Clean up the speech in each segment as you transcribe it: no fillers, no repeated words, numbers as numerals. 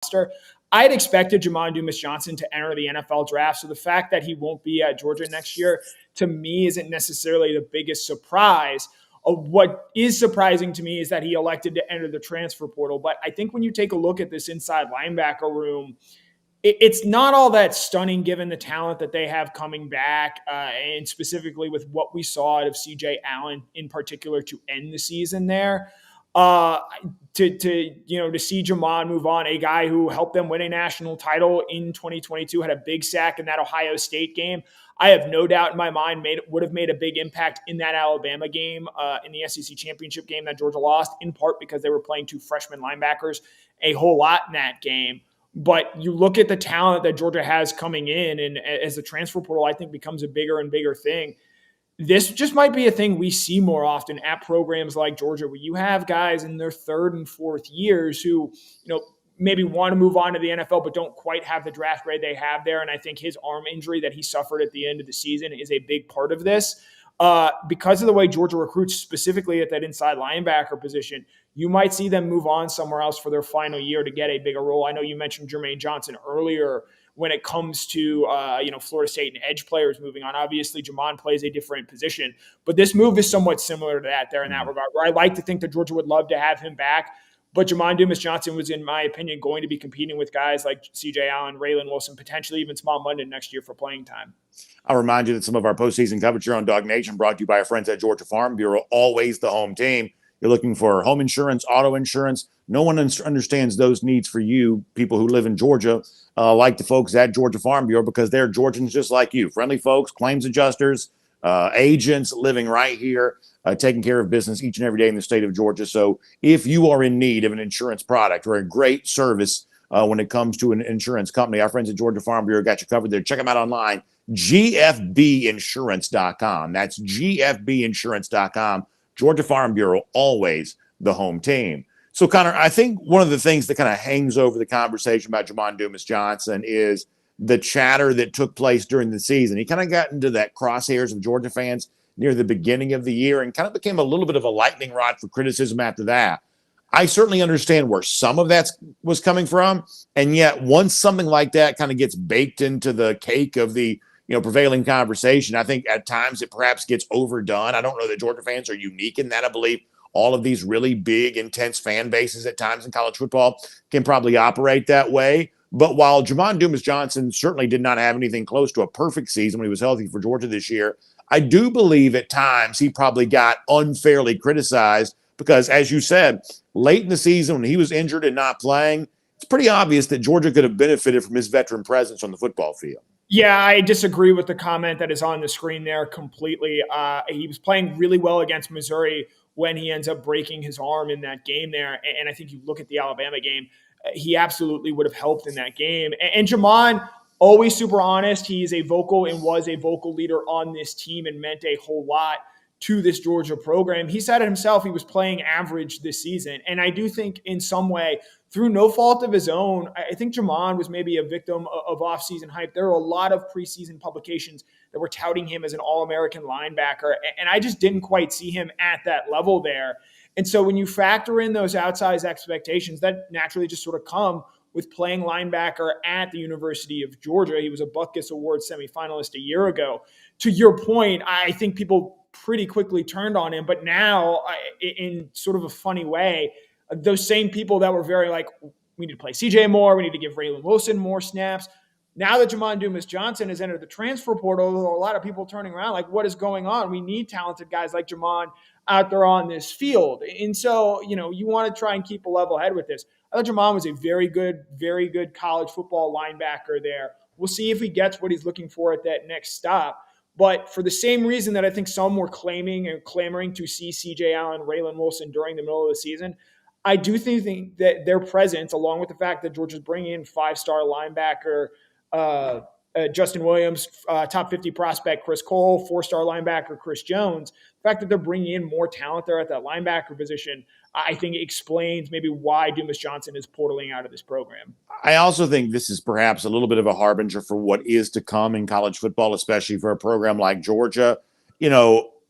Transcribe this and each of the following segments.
roster. I had expected Jamon Dumas-Johnson to enter the NFL draft. So the fact that he won't be at Georgia next year, to me, isn't necessarily the biggest surprise. What is surprising to me is that he elected to enter the transfer portal. But I think when you take a look at this inside linebacker room, it's not all that stunning given the talent that they have coming back, and specifically with what we saw out of C.J. Allen in particular to end the season there. To see Jamon move on, a guy who helped them win a national title in 2022, had a big sack in that Ohio State game. I have no doubt in my mind would have made a big impact in that Alabama game, in the SEC championship game that Georgia lost, in part because they were playing two freshman linebackers a whole lot in that game. But you look at the talent that Georgia has coming in, and as the transfer portal, I think, becomes a bigger and bigger thing, this just might be a thing we see more often at programs like Georgia, where you have guys in their third and fourth years who, maybe want to move on to the NFL, but don't quite have the draft grade they have there. And I think his arm injury that he suffered at the end of the season is a big part of this. Because of the way Georgia recruits specifically at that inside linebacker position, you might see them move on somewhere else for their final year to get a bigger role. I know you mentioned Jermaine Johnson earlier when it comes to Florida State and edge players moving on. Obviously, Jamon plays a different position, but this move is somewhat similar to that there in that regard, where I like to think that Georgia would love to have him back. But Jamon Dumas-Johnson was, in my opinion, going to be competing with guys like C.J. Allen, Raylan Wilson, potentially even Small London next year for playing time. I'll remind you that some of our postseason coverage here on DawgNation brought to you by our friends at Georgia Farm Bureau, always the home team. You're looking for home insurance, auto insurance. No one understands those needs for you, people who live in Georgia, like the folks at Georgia Farm Bureau, because they're Georgians just like you. Friendly folks, claims adjusters, agents living right here, taking care of business each and every day in the state of Georgia. So if you are in need of an insurance product or a great service when it comes to an insurance company, our friends at Georgia Farm Bureau got you covered there. Check them out online, gfbinsurance.com. That's gfbinsurance.com. Georgia Farm Bureau, always the home team. So, Connor, I think one of the things that kind of hangs over the conversation about Jamon Dumas-Johnson is the chatter that took place during the season. He kind of got into that crosshairs of Georgia fans near the beginning of the year and kind of became a little bit of a lightning rod for criticism after that. I certainly understand where some of that was coming from. And yet once something like that kind of gets baked into the cake of the prevailing conversation, I think at times it perhaps gets overdone. I don't know that Georgia fans are unique in that. I believe all of these really big, intense fan bases at times in college football can probably operate that way. But while Jamon Dumas-Johnson certainly did not have anything close to a perfect season when he was healthy for Georgia this year, I do believe at times he probably got unfairly criticized because, as you said, late in the season when he was injured and not playing, it's pretty obvious that Georgia could have benefited from his veteran presence on the football field. Yeah, I disagree with the comment that is on the screen there completely. He was playing really well against Missouri when he ends up breaking his arm in that game there. And I think you look at the Alabama game, he absolutely would have helped in that game. And Jamon, always super honest. He is a vocal and was a vocal leader on this team and meant a whole lot to this Georgia program. He said it himself, he was playing average this season. And I do think in some way, through no fault of his own, I think Jamon was maybe a victim of offseason hype. There are a lot of preseason publications that were touting him as an All-American linebacker, and I just didn't quite see him at that level there. And so when you factor in those outsized expectations, that naturally just sort of come with playing linebacker at the University of Georgia. He was a Butkus Award semifinalist a year ago. To your point, I think people pretty quickly turned on him, but now in sort of a funny way, those same people that were very like, we need to play CJ more, we need to give Raylan Wilson more snaps. Now that Jamon Dumas-Johnson has entered the transfer portal, a lot of people turning around like, what is going on? We need talented guys like Jamon out there on this field. And so, you want to try and keep a level head with this. I thought Jamon was a very good college football linebacker there. We'll see if he gets what he's looking for at that next stop. But for the same reason that I think some were claiming and clamoring to see C.J. Allen, Raylan Wilson during the middle of the season, I do think that their presence, along with the fact that Georgia's bringing in five-star linebacker Justin Williams, top 50 prospect Chris Cole, four-star linebacker Chris Jones, the fact that they're bringing in more talent there at that linebacker position, I think it explains maybe why Dumas-Johnson is portaling out of this program. I also think this is perhaps a little bit of a harbinger for what is to come in college football, especially for a program like Georgia.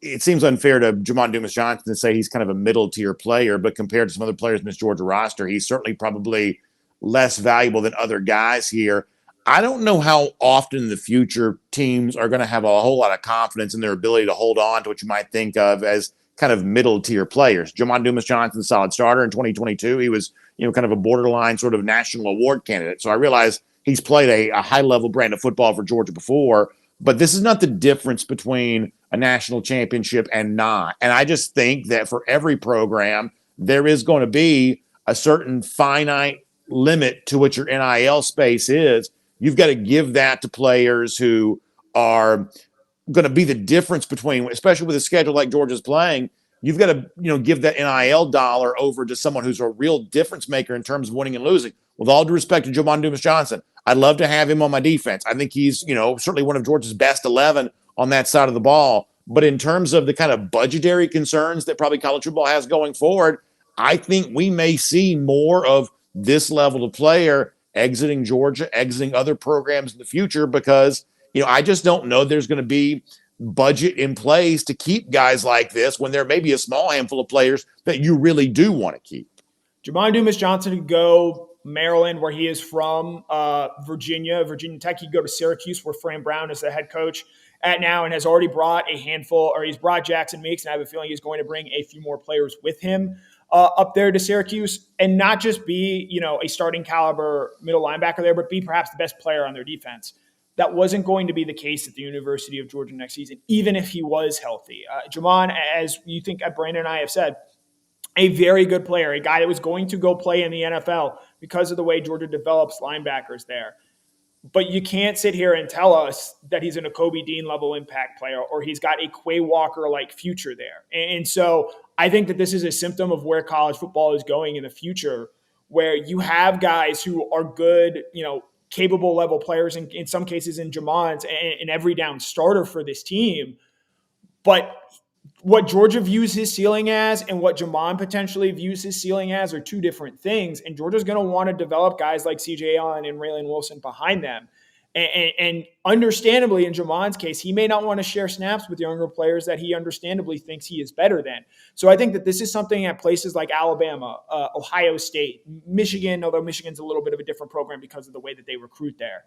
It seems unfair to Jamon Dumas-Johnson to say he's kind of a middle-tier player, but compared to some other players in this Georgia roster, he's certainly probably less valuable than other guys here. I don't know how often in the future teams are going to have a whole lot of confidence in their ability to hold on to what you might think of as kind of middle tier players. Jamon Dumas-Johnson, solid starter in 2022. He was, kind of a borderline sort of national award candidate. So I realize he's played a high level brand of football for Georgia before, but this is not the difference between a national championship and not. And I just think that for every program, there is going to be a certain finite limit to what your NIL space is. You've got to give that to players who are going to be the difference between, especially with a schedule like Georgia's playing, you've got to, give that NIL dollar over to someone who's a real difference maker in terms of winning and losing. With all due respect to Jamon Dumas-Johnson, I'd love to have him on my defense. I think he's, certainly one of Georgia's best 11 on that side of the ball. But in terms of the kind of budgetary concerns that probably college football has going forward, I think we may see more of this level of player exiting Georgia, exiting other programs in the future because, I just don't know there's going to be budget in place to keep guys like this when there may be a small handful of players that you really do want to keep. Jamon Dumas-Johnson could go Maryland, where he is from, Virginia Tech. He'd go to Syracuse, where Fran Brown is the head coach at now and has already brought he's brought Jackson Meeks, and I have a feeling he's going to bring a few more players with him up there to Syracuse, and not just be, a starting caliber middle linebacker there, but be perhaps the best player on their defense. That wasn't going to be the case at the University of Georgia next season, even if he was healthy. Jamon, as you think Brandon and I have said, a very good player, a guy that was going to go play in the NFL because of the way Georgia develops linebackers there. But you can't sit here and tell us that he's an Kobe Dean level impact player or he's got a Quay Walker-like future there. And so I think that this is a symptom of where college football is going in the future, where you have guys who are good, capable level players, in some cases in Jamon's, and every down starter for this team. But what Georgia views his ceiling as and what Jamon potentially views his ceiling as are two different things. And Georgia's going to want to develop guys like CJ Allen and Raylan Wilson behind them. And understandably, in Jamon's case, he may not want to share snaps with younger players that he understandably thinks he is better than. So I think that this is something at places like Alabama, Ohio State, Michigan, although Michigan's a little bit of a different program because of the way that they recruit there.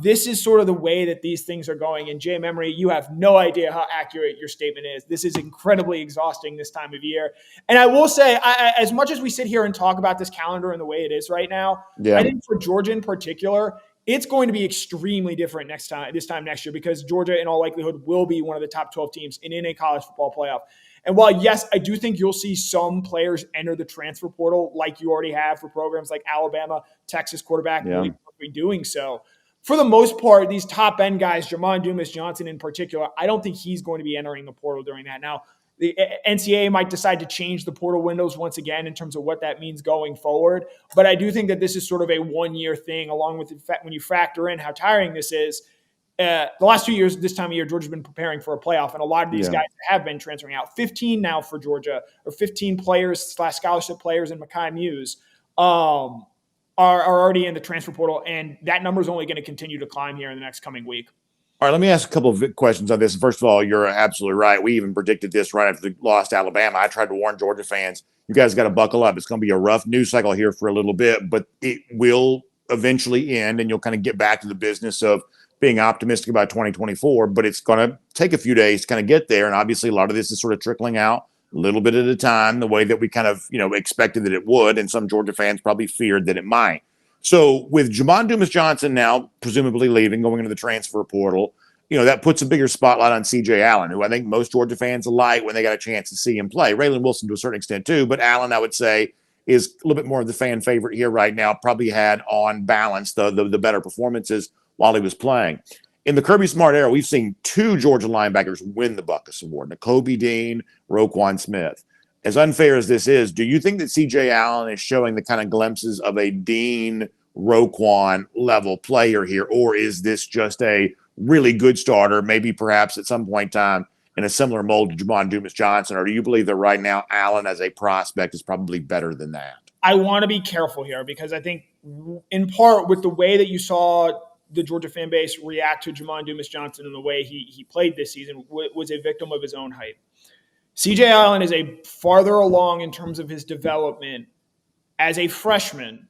This is sort of the way that these things are going. And Jay Memory, you have no idea how accurate your statement is. This is incredibly exhausting this time of year. And I will say, as much as we sit here and talk about this calendar and the way it is right now, I think for Georgia in particular, it's going to be extremely different this time next year, because Georgia, in all likelihood, will be one of the top 12 teams in a college football playoff. And while, yes, I do think you'll see some players enter the transfer portal like you already have for programs like Alabama, Texas quarterback, really be doing so. For the most part, these top-end guys, Jamon Dumas-Johnson in particular, I don't think he's going to be entering the portal during that. Now, the NCAA might decide to change the portal windows once again in terms of what that means going forward. But I do think that this is sort of a one-year thing, along with the fact when you factor in how tiring this is. The last 2 years, this time of year, Georgia's been preparing for a playoff, and a lot of these guys have been transferring out. 15 now for Georgia, or 15 players / scholarship players in Mekhi Muse are already in the transfer portal, and that number is only going to continue to climb here in the next coming week. All right, let me ask a couple of questions on this. First of all, you're absolutely right. We even predicted this right after they lost to Alabama. I tried to warn Georgia fans, you guys got to buckle up. It's going to be a rough news cycle here for a little bit, but it will eventually end, and you'll kind of get back to the business of being optimistic about 2024, but it's going to take a few days to kind of get there. And obviously a lot of this is sort of trickling out a little bit at a time, the way that we kind of, expected that it would. And some Georgia fans probably feared that it might. So with Jamon Dumas-Johnson now presumably leaving, going into the transfer portal, that puts a bigger spotlight on CJ Allen, who I think most Georgia fans like when they got a chance to see him play. Raylan Wilson to a certain extent too, but Allen, I would say, is a little bit more of the fan favorite here right now. Probably had on balance the better performances while he was playing. In the Kirby Smart era, we've seen two Georgia linebackers win the Butkus Award, Nakobe Dean, Roquan Smith. As unfair as this is, do you think that CJ Allen is showing the kind of glimpses of a Dean, Roquan level player here, or is this just a really good starter, maybe perhaps at some point in time in a similar mold to Jamon Dumas-Johnson, or do you believe that right now Allen as a prospect is probably better than that? I want to be careful here because I think in part with the way that you saw the Georgia fan base react to Jamon Dumas-Johnson and the way he played this season was a victim of his own hype. CJ Allen is a farther along in terms of his development as a freshman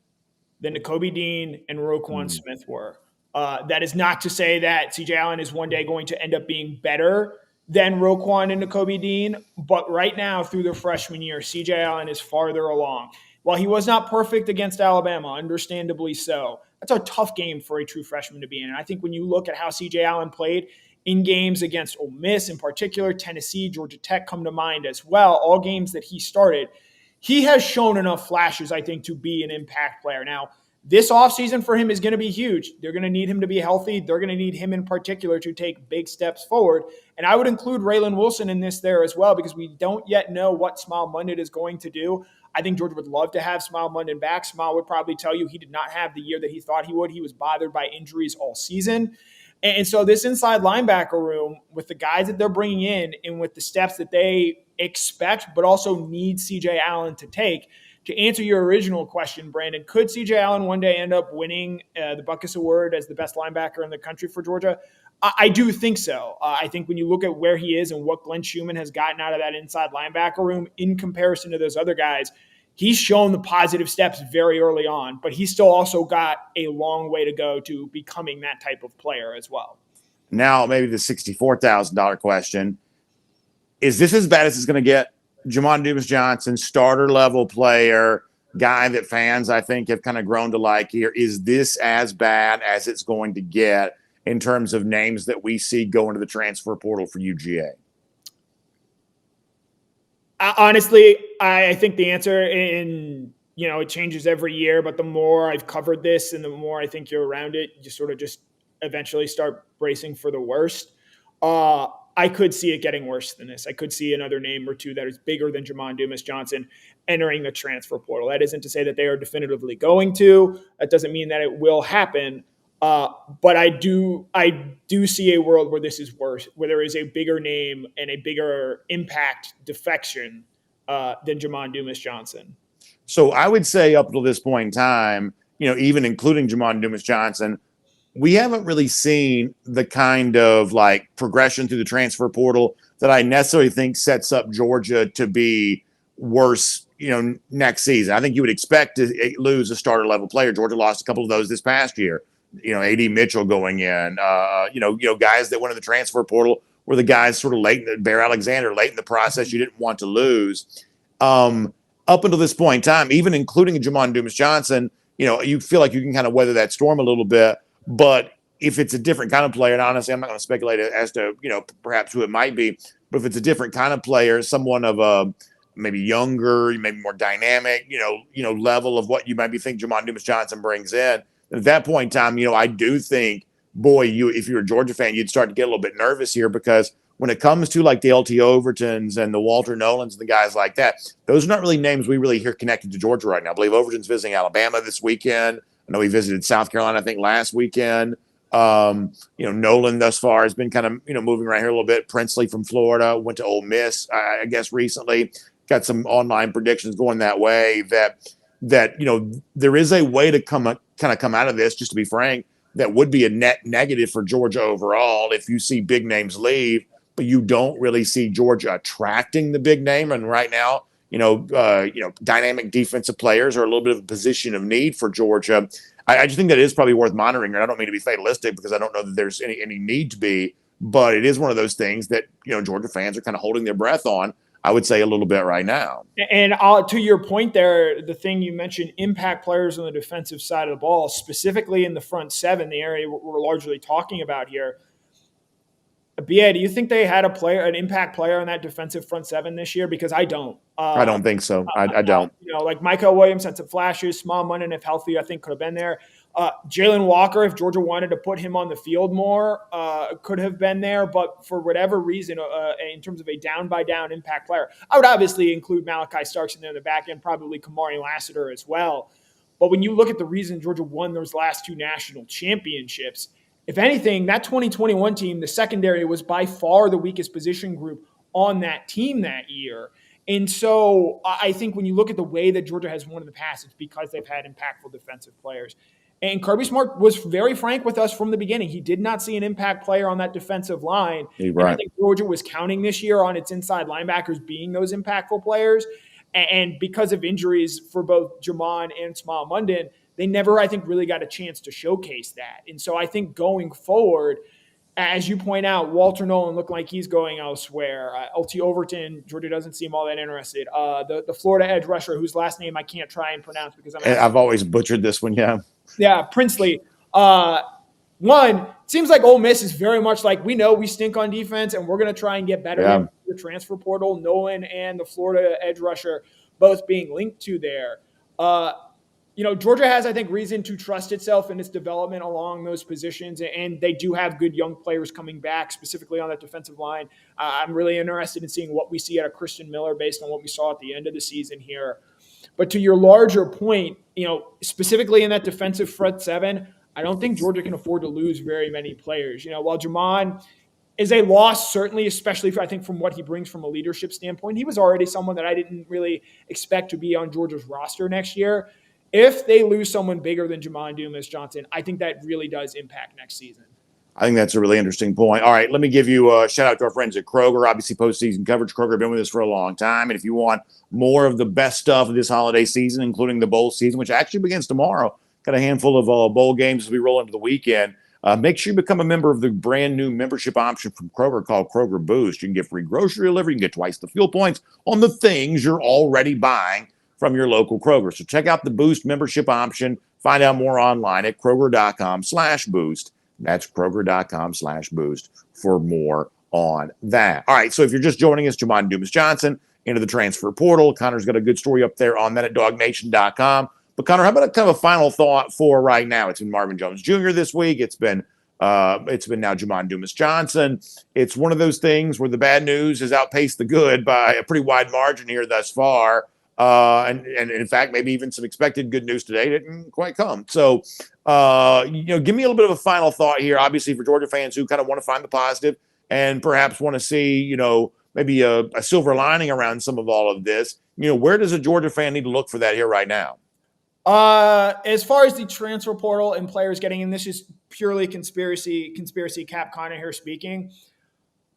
than Nakobe Dean and Roquan Smith were. That is not to say that CJ Allen is one day going to end up being better than Roquan and Nakobe Dean, but right now through their freshman year, CJ Allen is farther along. While he was not perfect against Alabama, understandably so, that's a tough game for a true freshman to be in. And I think when you look at how CJ Allen played in games against Ole Miss in particular, Tennessee, Georgia Tech come to mind as well, all games that he started, he has shown enough flashes, I think, to be an impact player. Now, this offseason for him is going to be huge. They're going to need him to be healthy. They're going to need him in particular to take big steps forward. And I would include Raylan Wilson in this there as well, because we don't yet know what Smile Munden is going to do. I think Georgia would love to have Smile Munden back. Smile would probably tell you he did not have the year that he thought he would. He was bothered by injuries all season. And so this inside linebacker room with the guys that they're bringing in and with the steps that they expect but also need CJ Allen to take, to answer your original question, Brandon, could CJ Allen one day end up winning the Butkus Award as the best linebacker in the country for Georgia? I do think so. I think when you look at where he is and what Glenn Schumann has gotten out of that inside linebacker room in comparison to those other guys, he's shown the positive steps very early on, but he's still also got a long way to go to becoming that type of player as well. Now, maybe the $64,000 question. Is this as bad as it's going to get? Jamon Dumas-Johnson, starter level player, guy that fans, I think, have kind of grown to like here. Is this as bad as it's going to get in terms of names that we see going to the transfer portal for UGA? Honestly, I think the answer it changes every year, but the more I've covered this and the more I think you're around it, you sort of just eventually start bracing for the worst. I could see it getting worse than this. I could see another name or two that is bigger than Jamon Dumas-Johnson entering the transfer portal. That isn't to say that they are definitively going to. That doesn't mean that it will happen. But I do see a world where this is worse, where there is a bigger name and a bigger impact defection than Jamon Dumas-Johnson. So I would say up until this point in time, even including Jamon Dumas-Johnson, we haven't really seen the kind of like progression through the transfer portal that I necessarily think sets up Georgia to be worse, next season. I think you would expect to lose a starter level player. Georgia lost a couple of those this past year. A.D. Mitchell going in, guys that went in the transfer portal were the guys sort of Bear Alexander, late in the process you didn't want to lose. Up until this point in time, even including Jamon Dumas-Johnson, you feel like you can kind of weather that storm a little bit. But if it's a different kind of player, and honestly, I'm not going to speculate as to, perhaps who it might be, but if it's a different kind of player, someone of a maybe younger, maybe more dynamic, level of what you might be think Jamon Dumas-Johnson brings in, at that point in time, I do think, if you're a Georgia fan, you'd start to get a little bit nervous here, because when it comes to like the LT Overtons and the Walter Nolans and the guys like that, those are not really names we really hear connected to Georgia right now. I believe Overton's visiting Alabama this weekend. I know he visited South Carolina, I think, last weekend. Nolan thus far has been kind of, moving around here a little bit. Princely from Florida went to Ole Miss, I guess, recently. Got some online predictions going that way that there is a way to come out of this, just to be frank, that would be a net negative for Georgia overall if you see big names leave, but you don't really see Georgia attracting the big name. And right now, dynamic defensive players are a little bit of a position of need for Georgia. I just think that is probably worth monitoring. And I don't mean to be fatalistic, because I don't know that there's any need to be, but it is one of those things that, Georgia fans are kind of holding their breath on, I would say, a little bit right now. And to your point there, the thing you mentioned, impact players on the defensive side of the ball, specifically in the front seven, the area we're largely talking about here. BA, do you think they had an impact player on that defensive front seven this year? Because I don't. I don't think so. I don't. Like Michael Williams had some flashes. Small Munden, if healthy, I think could have been there. Jalen Walker, if Georgia wanted to put him on the field more, could have been there. But for whatever reason, in terms of a down-by-down impact player, I would obviously include Malachi Starks in there in the back end, probably Kamari Lassiter as well. But when you look at the reason Georgia won those last two national championships, if anything, that 2021 team, the secondary, was by far the weakest position group on that team that year. And so I think when you look at the way that Georgia has won in the past, it's because they've had impactful defensive players. And Kirby Smart was very frank with us from the beginning. He did not see an impact player on that defensive line. Right. And I think Georgia was counting this year on its inside linebackers being those impactful players. And because of injuries for both Jamon and Smile Munden, they never, I think, really got a chance to showcase that. And so I think going forward, as you point out, Walter Nolan looked like he's going elsewhere. LT Overton, Georgia doesn't seem all that interested. The Florida edge rusher, whose last name I can't try and pronounce because I've always butchered this one. Yeah, Princely. One, it seems like Ole Miss is very much like, we know we stink on defense and we're going to try and get better in the transfer portal. Nolan and the Florida edge rusher both being linked to there. Georgia has, I think, reason to trust itself in its development along those positions, and they do have good young players coming back, specifically on that defensive line. I'm really interested in seeing what we see out of Christian Miller based on what we saw at the end of the season here. But to your larger point, specifically in that defensive front seven, I don't think Georgia can afford to lose very many players. While Jamon is a loss, certainly, especially I think from what he brings from a leadership standpoint, he was already someone that I didn't really expect to be on Georgia's roster next year. If they lose someone bigger than Jamon Dumas-Johnson, I think that really does impact next season. I think that's a really interesting point. All right, let me give you a shout out to our friends at Kroger. Obviously, postseason coverage. Kroger have been with us for a long time. And if you want more of the best stuff of this holiday season, including the bowl season, which actually begins tomorrow, got a handful of bowl games as we roll into the weekend. Make sure you become a member of the brand new membership option from Kroger called Kroger Boost. You can get free grocery delivery. You can get twice the fuel points on the things you're already buying from your local Kroger. So check out the Boost membership option. Find out more online at Kroger.com/boost. That's Kroger.com/boost for more on that. All right, so if you're just joining us, Jamon Dumas-Johnson into the transfer portal. Connor's got a good story up there on that at DawgNation.com. But Connor, how about a kind of a final thought for right now? It's been Marvin Jones Jr. this week. It's been now Jamon Dumas-Johnson. It's one of those things where the bad news has outpaced the good by a pretty wide margin here thus far. And in fact, maybe even some expected good news today didn't quite come. So, give me a little bit of a final thought here. Obviously, for Georgia fans who kind of want to find the positive and perhaps want to see, maybe a silver lining around some of all of this. Where does a Georgia fan need to look for that here right now? As far as the transfer portal and players getting in, this is purely conspiracy Cap Connor here speaking.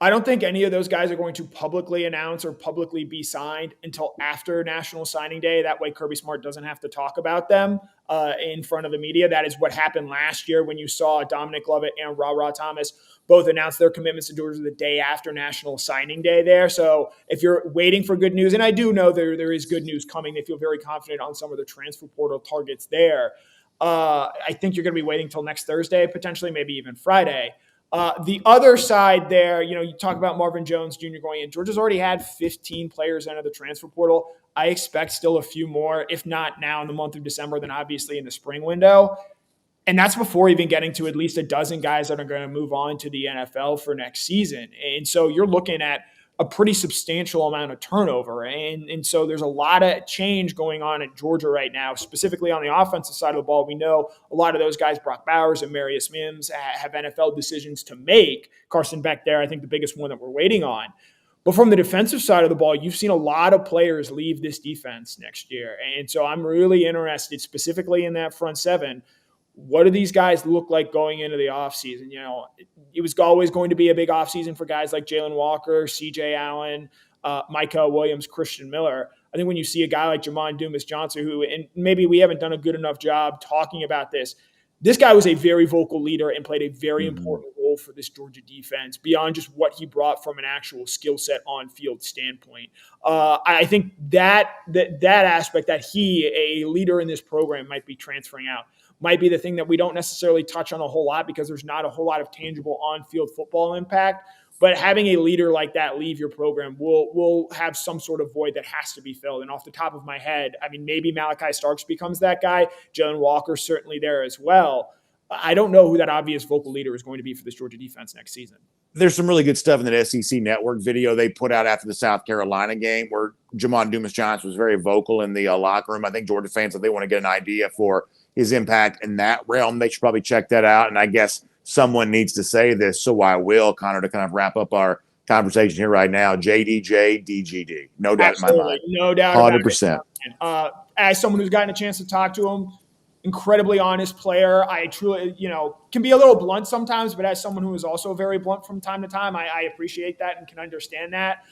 I don't think any of those guys are going to publicly announce or publicly be signed until after National Signing Day. That way Kirby Smart doesn't have to talk about them in front of the media. That is what happened last year when you saw Dominic Lovett and Ra Thomas both announce their commitments to Georgia the day after National Signing Day there. So if you're waiting for good news, and I do know there is good news coming, they feel very confident on some of the transfer portal targets there. I think you're going to be waiting till next Thursday, potentially, maybe even Friday. The other side there, you talk about Marvin Jones Jr. going in. Georgia's already had 15 players enter the transfer portal. I expect still a few more, if not now in the month of December, then obviously in the spring window. And that's before even getting to at least a dozen guys that are going to move on to the NFL for next season. And so you're looking at a pretty substantial amount of turnover. And so there's a lot of change going on at Georgia right now, specifically on the offensive side of the ball. We know a lot of those guys, Brock Bowers and Marius Mims, have NFL decisions to make. Carson Beck there, I think the biggest one that we're waiting on. But from the defensive side of the ball, you've seen a lot of players leave this defense next year. And so I'm really interested specifically in that front seven. What do these guys look like going into the offseason? It was always going to be a big offseason for guys like Jalen Walker, CJ Allen, Micah Williams, Christian Miller. I think when you see a guy like Jamon Dumas-Johnson, who, and maybe we haven't done a good enough job talking about this guy was a very vocal leader and played a very important role for this Georgia defense beyond just what he brought from an actual skill set on field standpoint. I think that aspect, that he, a leader in this program, might be transferring out, might be the thing that we don't necessarily touch on a whole lot because there's not a whole lot of tangible on-field football impact. But having a leader like that leave your program will have some sort of void that has to be filled. And off the top of my head, I mean, maybe Malachi Starks becomes that guy. Jalen Walker's certainly there as well. I don't know who that obvious vocal leader is going to be for this Georgia defense next season. There's some really good stuff in that SEC Network video they put out after the South Carolina game where Jamon Dumas-Johnson was very vocal in the locker room. I think Georgia fans, if they want to get an idea for his impact in that realm, they should probably check that out. And I guess someone needs to say this, so I will, Connor, to kind of wrap up our conversation here right now. JDJ, DGD. No doubt Absolutely. in my mind. No doubt 100%. About it. As someone who's gotten a chance to talk to him, incredibly honest player. I truly, can be a little blunt sometimes, but as someone who is also very blunt from time to time, I appreciate that and can understand that.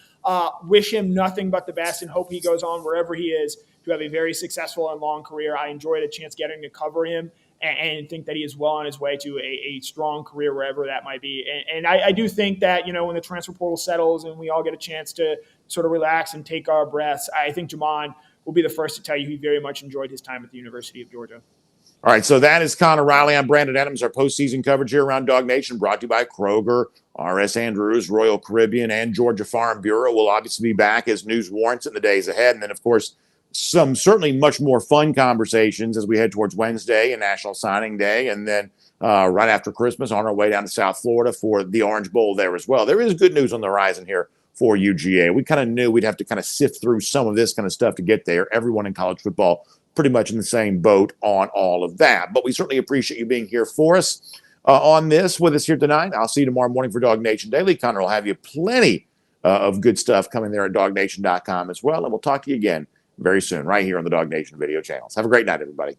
Wish him nothing but the best and hope he goes on wherever he is to have a very successful and long career. I enjoyed a chance getting to cover him and think that he is well on his way to a strong career wherever that might be. And I do think that, when the transfer portal settles and we all get a chance to sort of relax and take our breaths, I think Jamon will be the first to tell you he very much enjoyed his time at the University of Georgia. All right, so that is Connor Riley. I'm Brandon Adams. Our postseason coverage here around DawgNation brought to you by Kroger, R.S. Andrews, Royal Caribbean, and Georgia Farm Bureau. We'll obviously be back as news warrants in the days ahead. And then, of course, some certainly much more fun conversations as we head towards Wednesday and National Signing Day. And then right after Christmas, on our way down to South Florida for the Orange Bowl there as well. There is good news on the horizon here for UGA. We kind of knew we'd have to kind of sift through some of this kind of stuff to get there. Everyone in college football pretty much in the same boat on all of that. But we certainly appreciate you being here for us on this with us here tonight. I'll see you tomorrow morning for DawgNation Daily. Connor will have you plenty of good stuff coming there at DawgNation.com as well. And we'll talk to you again very soon right here on the DawgNation video channels. Have a great night, everybody.